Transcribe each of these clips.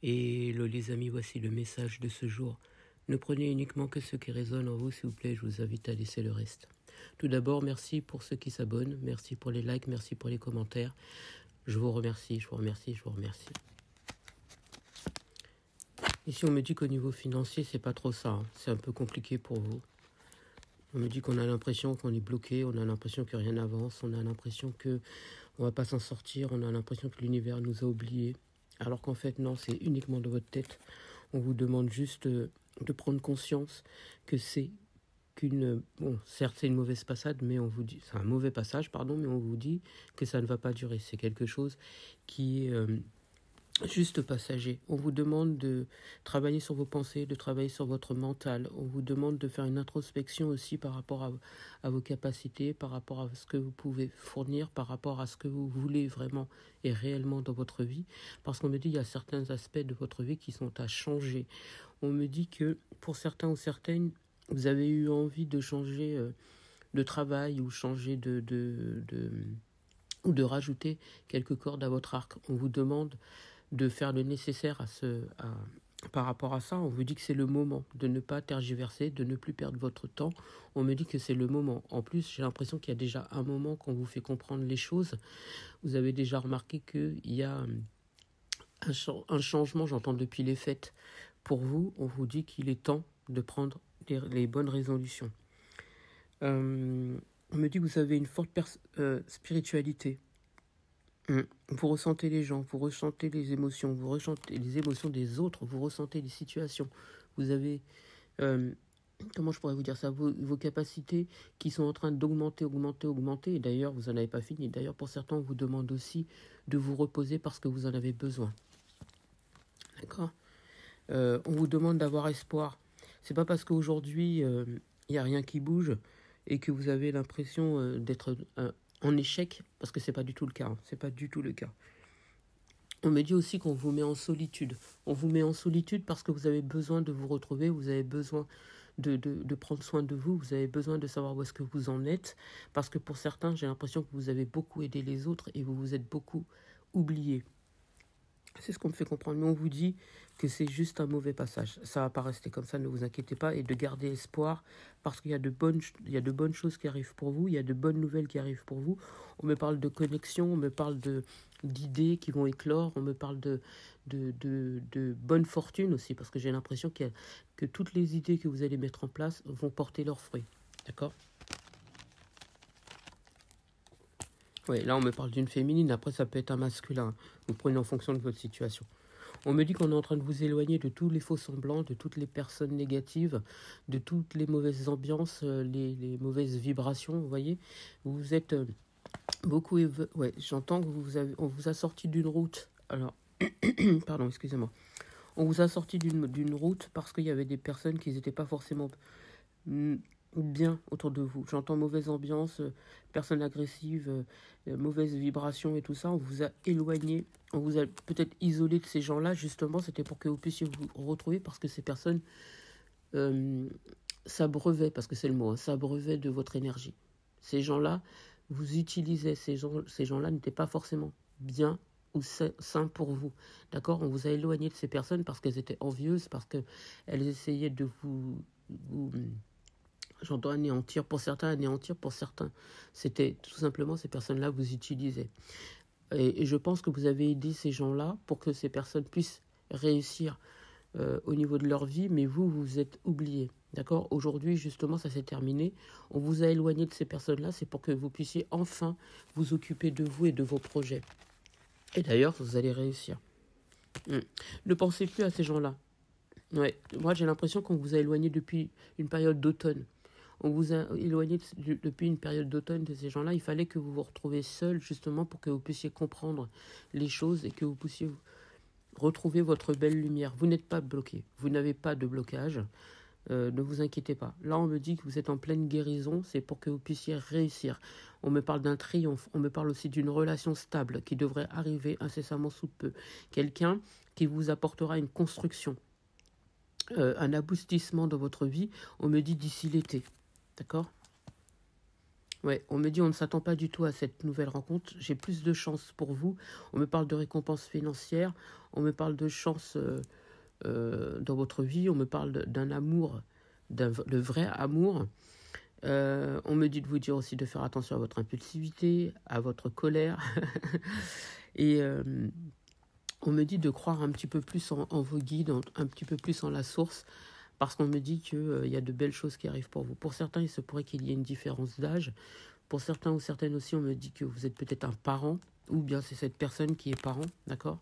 Et les amis, voici le message de ce jour. Ne prenez uniquement que ce qui résonne en vous, s'il vous plaît, je vous invite à laisser le reste. Tout d'abord, merci pour ceux qui s'abonnent, merci pour les likes, merci pour les commentaires. Je vous remercie, je vous remercie, je vous remercie. Ici, on me dit qu'au niveau financier, c'est pas trop ça, hein. C'est un peu compliqué pour vous. On me dit qu'on a l'impression qu'on est bloqué, on a l'impression que rien n'avance, on a l'impression que on va pas s'en sortir, on a l'impression que l'univers nous a oubliés. Alors qu'en fait, non, c'est uniquement de votre tête. On vous demande juste de prendre conscience que c'est qu'une... Bon, certes, c'est une mauvaise passade, mais on vous dit... C'est un mauvais passage, pardon, mais on vous dit que ça ne va pas durer. C'est quelque chose qui est juste passager. On vous demande de travailler sur vos pensées, de travailler sur votre mental. On vous demande de faire une introspection aussi par rapport à vos capacités, par rapport à ce que vous pouvez fournir, par rapport à ce que vous voulez vraiment et réellement dans votre vie. Parce qu'on me dit qu'il y a certains aspects de votre vie qui sont à changer. On me dit que pour certains ou certaines, vous avez eu envie de changer de travail ou changer ou de rajouter quelques cordes à votre arc. On vous demande de faire le nécessaire par rapport à ça. On vous dit que c'est le moment de ne pas tergiverser, de ne plus perdre votre temps. On me dit que c'est le moment. En plus, j'ai l'impression qu'il y a déjà un moment qu'on vous fait comprendre les choses. Vous avez déjà remarqué qu'il y a un changement, j'entends depuis les fêtes. Pour vous, on vous dit qu'il est temps de prendre les bonnes résolutions. On me dit que vous avez une forte spiritualité. Vous ressentez les gens, vous ressentez les émotions, vous ressentez les émotions des autres, vous ressentez les situations. Vous avez, comment je pourrais vous dire ça, vos capacités qui sont en train d'augmenter. Et d'ailleurs, vous n'en avez pas fini. D'ailleurs, pour certains, on vous demande aussi de vous reposer parce que vous en avez besoin. D'accord ? On vous demande d'avoir espoir. C'est pas parce qu'aujourd'hui, il n'y a rien qui bouge et que vous avez l'impression d'être... en échec, parce que c'est pas du tout le cas. Hein. C'est pas du tout le cas. On me dit aussi qu'on vous met en solitude. On vous met en solitude parce que vous avez besoin de vous retrouver, vous avez besoin de prendre soin de vous, vous avez besoin de savoir où est-ce que vous en êtes, parce que pour certains, j'ai l'impression que vous avez beaucoup aidé les autres et vous vous êtes beaucoup oublié. C'est ce qu'on me fait comprendre, mais on vous dit que c'est juste un mauvais passage. Ça va pas rester comme ça, ne vous inquiétez pas, et de garder espoir, parce qu'il y a de bonnes choses qui arrivent pour vous, il y a de bonnes nouvelles qui arrivent pour vous. On me parle de connexion, on me parle d'idées qui vont éclore, on me parle de bonne fortune aussi, parce que j'ai l'impression que toutes les idées que vous allez mettre en place vont porter leurs fruits. D'accord ? Oui, là on me parle d'une féminine, après ça peut être un masculin. Vous prenez en fonction de votre situation. On me dit qu'on est en train de vous éloigner de tous les faux semblants, de toutes les personnes négatives, de toutes les mauvaises ambiances, les mauvaises vibrations, vous voyez. Vous êtes beaucoup... Ouais, j'entends que on vous a sorti d'une route. Alors, pardon, excusez-moi. On vous a sorti d'une route parce qu'il y avait des personnes qui n'étaient pas forcément... bien autour de vous. J'entends mauvaise ambiance, personnes agressives, mauvaises vibrations et tout ça. On vous a éloigné, on vous a peut-être isolé de ces gens-là. Justement, c'était pour que vous puissiez vous retrouver parce que ces personnes s'abreuvaient, parce que c'est le mot, hein, s'abreuvaient de votre énergie. Ces gens-là, vous utilisez, ces gens-là n'étaient pas forcément bien ou sains pour vous. D'accord ? On vous a éloigné de ces personnes parce qu'elles étaient envieuses, parce qu'elles essayaient de vous j'entends anéantir pour certains. C'était tout simplement ces personnes-là vous utilisaient. Et je pense que vous avez aidé ces gens-là pour que ces personnes puissent réussir au niveau de leur vie, mais vous êtes oubliés. D'accord ? Aujourd'hui, justement, ça s'est terminé. On vous a éloigné de ces personnes-là, c'est pour que vous puissiez enfin vous occuper de vous et de vos projets. Et d'ailleurs, vous allez réussir. Ne pensez plus à ces gens-là. Ouais. Moi, j'ai l'impression qu'on vous a éloigné depuis une période d'automne. On vous a éloigné depuis une période d'automne de ces gens-là. Il fallait que vous vous retrouviez seul, justement, pour que vous puissiez comprendre les choses et que vous puissiez retrouver votre belle lumière. Vous n'êtes pas bloqué. Vous n'avez pas de blocage. Ne vous inquiétez pas. Là, on me dit que vous êtes en pleine guérison. C'est pour que vous puissiez réussir. On me parle d'un triomphe. On me parle aussi d'une relation stable qui devrait arriver incessamment sous peu. Quelqu'un qui vous apportera une construction, un aboutissement dans votre vie. On me dit d'ici l'été. D'accord ? Ouais, on me dit on ne s'attend pas du tout à cette nouvelle rencontre. J'ai plus de chance pour vous. On me parle de récompense financière. On me parle de chance dans votre vie. On me parle d'un amour, de vrai amour. On me dit de vous dire aussi de faire attention à votre impulsivité, à votre colère. Et on me dit de croire un petit peu plus en vos guides, un petit peu plus en la source, parce qu'on me dit qu'il y a de belles choses qui arrivent pour vous. Pour certains, il se pourrait qu'il y ait une différence d'âge. Pour certains ou certaines aussi, on me dit que vous êtes peut-être un parent, ou bien c'est cette personne qui est parent, d'accord.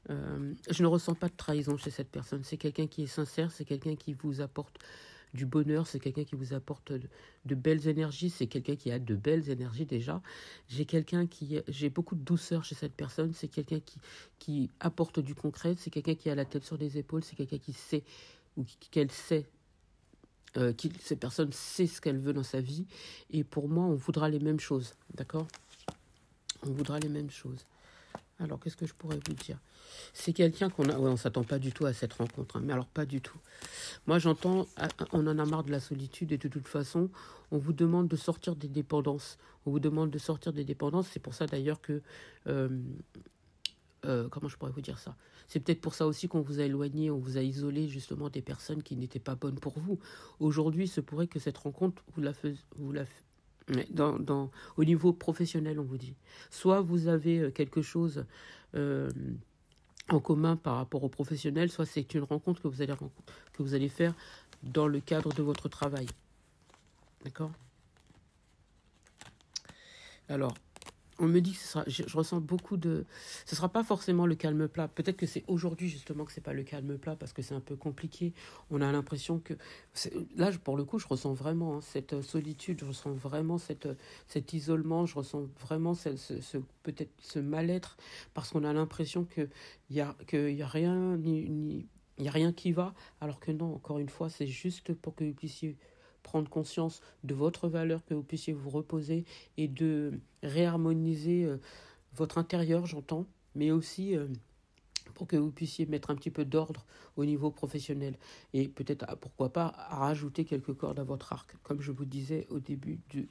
Je ne ressens pas de trahison chez cette personne. C'est quelqu'un qui est sincère, c'est quelqu'un qui vous apporte du bonheur, c'est quelqu'un qui vous apporte de belles énergies, c'est quelqu'un qui a de belles énergies déjà. J'ai beaucoup de douceur chez cette personne, c'est quelqu'un qui apporte du concret, c'est quelqu'un qui a la tête sur les épaules, c'est quelqu'un qui sait, ou qu'elle sait, cette personne sait ce qu'elle veut dans sa vie, et pour moi, on voudra les mêmes choses, d'accord. On voudra les mêmes choses. Alors, qu'est-ce que je pourrais vous dire? C'est quelqu'un qu'on a... Ouais, on ne s'attend pas du tout à cette rencontre, hein, mais alors pas du tout. Moi, j'entends, on en a marre de la solitude et de toute façon, on vous demande de sortir des dépendances. On vous demande de sortir des dépendances. C'est pour ça d'ailleurs que... comment je pourrais vous dire ça? C'est peut-être pour ça aussi qu'on vous a éloigné, on vous a isolé justement des personnes qui n'étaient pas bonnes pour vous. Aujourd'hui, il se pourrait que cette rencontre, au niveau professionnel, on vous dit. Soit vous avez quelque chose en commun par rapport au professionnel, soit c'est une rencontre que vous allez faire dans le cadre de votre travail. D'accord? Alors, on me dit que je ressens beaucoup de... Ce ne sera pas forcément le calme plat. Peut-être que c'est aujourd'hui justement que ce n'est pas le calme plat parce que c'est un peu compliqué. On a l'impression que... Là, pour le coup, je ressens vraiment cette solitude, je ressens vraiment cet isolement, je ressens vraiment peut-être ce mal-être parce qu'on a l'impression qu'il y a rien, il y a rien qui va, alors que non, encore une fois, c'est juste pour que vous puissiez prendre conscience de votre valeur, que vous puissiez vous reposer et de réharmoniser votre intérieur, j'entends, mais aussi pour que vous puissiez mettre un petit peu d'ordre au niveau professionnel. Et peut-être, pourquoi pas, rajouter quelques cordes à votre arc, comme je vous disais au début de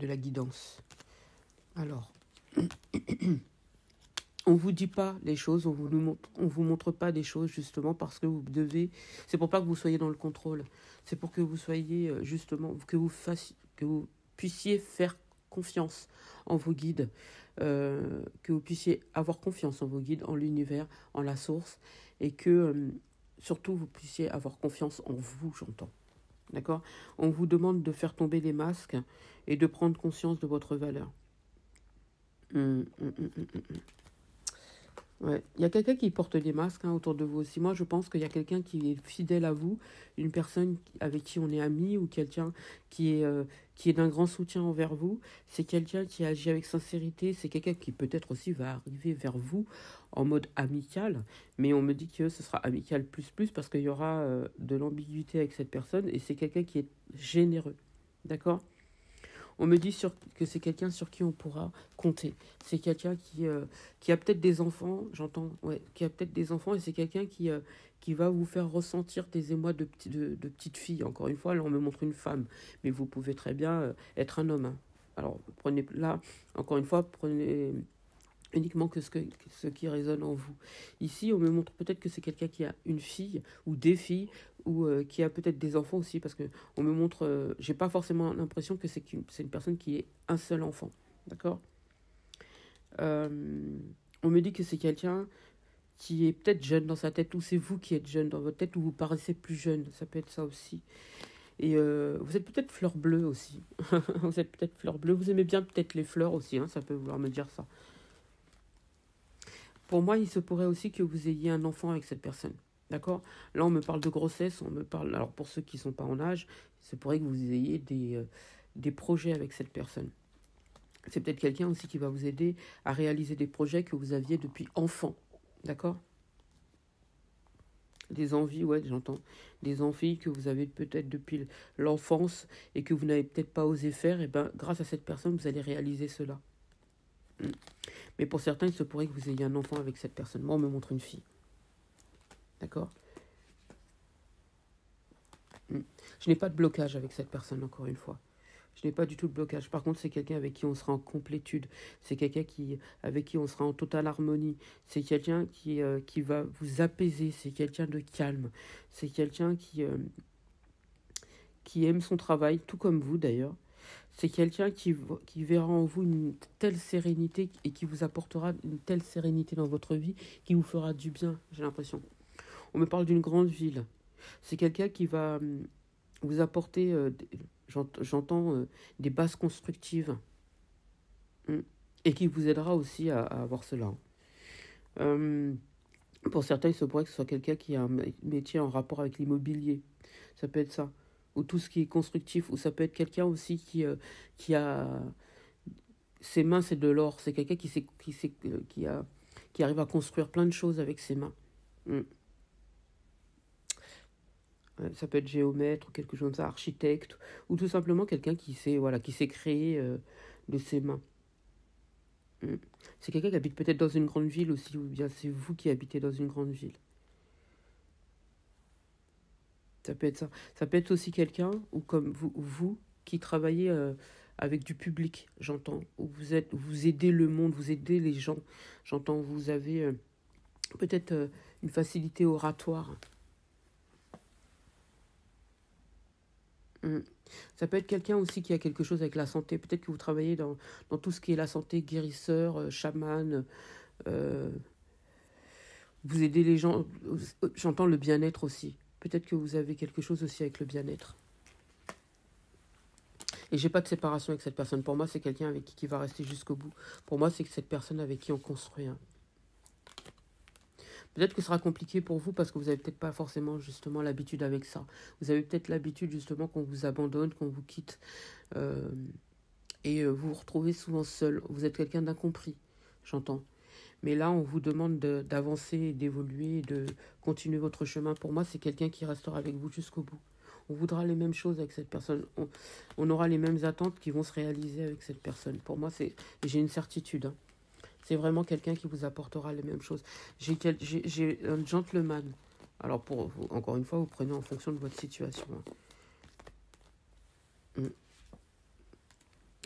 la guidance. Alors... On vous dit pas les choses, on vous montre pas des choses justement parce que vous devez. C'est pour pas que vous soyez dans le contrôle. C'est pour que vous soyez justement que vous puissiez faire confiance en vos guides, que vous puissiez avoir confiance en vos guides, en l'univers, en la source, et que surtout vous puissiez avoir confiance en vous, j'entends. D'accord? On vous demande de faire tomber les masques et de prendre conscience de votre valeur. Ouais. Il y a quelqu'un qui porte des masques autour de vous aussi. Moi, je pense qu'il y a quelqu'un qui est fidèle à vous, une personne avec qui on est ami ou quelqu'un qui est d'un grand soutien envers vous. C'est quelqu'un qui agit avec sincérité. C'est quelqu'un qui peut-être aussi va arriver vers vous en mode amical. Mais on me dit que ce sera amical plus parce qu'il y aura de l'ambiguïté avec cette personne. Et c'est quelqu'un qui est généreux. D'accord ? On me dit que c'est quelqu'un sur qui on pourra compter. C'est quelqu'un qui a peut-être des enfants, j'entends, ouais, qui a peut-être des enfants, et c'est quelqu'un qui va vous faire ressentir des émois de petite fille. Encore une fois, là, on me montre une femme, mais vous pouvez très bien être un homme. Hein. Alors, prenez là, encore une fois, prenez uniquement que ce qui résonne en vous. Ici, on me montre peut-être que c'est quelqu'un qui a une fille ou des filles ou qui a peut-être des enfants aussi, parce que on me montre, j'ai pas forcément l'impression que c'est une personne qui est un seul enfant, d'accord. On me dit que c'est quelqu'un qui est peut-être jeune dans sa tête, ou c'est vous qui êtes jeune dans votre tête, ou vous paraissez plus jeune, ça peut être ça aussi. Et vous êtes peut-être fleur bleue aussi. Vous êtes peut-être fleur bleue, vous aimez bien peut-être les fleurs aussi, hein, ça peut vouloir me dire ça. Pour moi, il se pourrait aussi que vous ayez un enfant avec cette personne. D'accord? Là, on me parle de grossesse, on me parle... Alors, pour ceux qui ne sont pas en âge, il se pourrait que vous ayez des projets avec cette personne. C'est peut-être quelqu'un aussi qui va vous aider à réaliser des projets que vous aviez depuis enfant. D'accord? Des envies, ouais, j'entends. Des envies que vous avez peut-être depuis l'enfance et que vous n'avez peut-être pas osé faire. Et bien, grâce à cette personne, vous allez réaliser cela. Mais pour certains, il se pourrait que vous ayez un enfant avec cette personne. Moi, on me montre une fille. D'accord? Mm. Je n'ai pas de blocage avec cette personne, encore une fois. Je n'ai pas du tout de blocage. Par contre, c'est quelqu'un avec qui on sera en complétude. C'est quelqu'un avec qui on sera en totale harmonie. C'est quelqu'un qui va vous apaiser. C'est quelqu'un de calme. C'est quelqu'un qui aime son travail, tout comme vous d'ailleurs. C'est quelqu'un qui verra en vous une telle sérénité et qui vous apportera une telle sérénité dans votre vie qui vous fera du bien, j'ai l'impression. On me parle d'une grande ville. C'est quelqu'un qui va vous apporter, j'entends, des bases constructives. Mm. Et qui vous aidera aussi à avoir cela. Pour certains, il se pourrait que ce soit quelqu'un qui a un métier en rapport avec l'immobilier. Ça peut être ça. Ou tout ce qui est constructif. Ou ça peut être quelqu'un aussi qui a... Ses mains, c'est de l'or. C'est quelqu'un qui arrive à construire plein de choses avec ses mains. Mm. Ça peut être géomètre ou quelque chose comme ça, architecte, ou tout simplement quelqu'un qui sait créer de ses mains. Mm. C'est quelqu'un qui habite peut-être dans une grande ville aussi, ou bien c'est vous qui habitez dans une grande ville. Ça peut être ça. Ça peut être aussi quelqu'un, ou comme vous qui travaillez avec du public, j'entends. Où vous aidez le monde, vous aidez les gens. J'entends, vous avez peut-être une facilité oratoire. Mm. Ça peut être quelqu'un aussi qui a quelque chose avec la santé. Peut-être que vous travaillez dans tout ce qui est la santé, guérisseur, chaman. euh, vous aidez les gens. J'entends le bien-être aussi. Peut-être que vous avez quelque chose aussi avec le bien-être. Et j'ai pas de séparation avec cette personne. Pour moi, c'est quelqu'un avec qui va rester jusqu'au bout. Pour moi, c'est cette personne avec qui on construit. Peut-être que ce sera compliqué pour vous parce que vous n'avez peut-être pas forcément justement l'habitude avec ça. Vous avez peut-être l'habitude justement qu'on vous abandonne, qu'on vous quitte. Et vous vous retrouvez souvent seul. Vous êtes quelqu'un d'incompris, j'entends. Mais là, on vous demande d'avancer, d'évoluer, de continuer votre chemin. Pour moi, c'est quelqu'un qui restera avec vous jusqu'au bout. On voudra les mêmes choses avec cette personne. On aura les mêmes attentes qui vont se réaliser avec cette personne. Pour moi, j'ai une certitude. C'est vraiment quelqu'un qui vous apportera les mêmes choses. J'ai un gentleman. Alors, encore une fois, vous prenez en fonction de votre situation.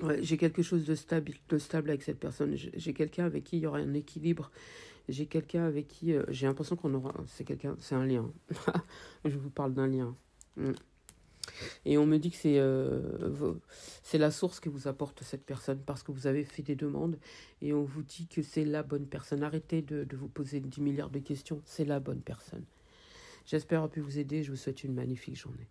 Ouais, j'ai quelque chose de stable avec cette personne. J'ai quelqu'un avec qui il y aura un équilibre. J'ai quelqu'un avec qui j'ai l'impression qu'on aura. C'est un lien. Je vous parle d'un lien. Et on me dit que c'est la source que vous apporte cette personne parce que vous avez fait des demandes et on vous dit que c'est la bonne personne. Arrêtez de vous poser 10 milliards de questions. C'est la bonne personne. J'espère avoir pu vous aider. Je vous souhaite une magnifique journée.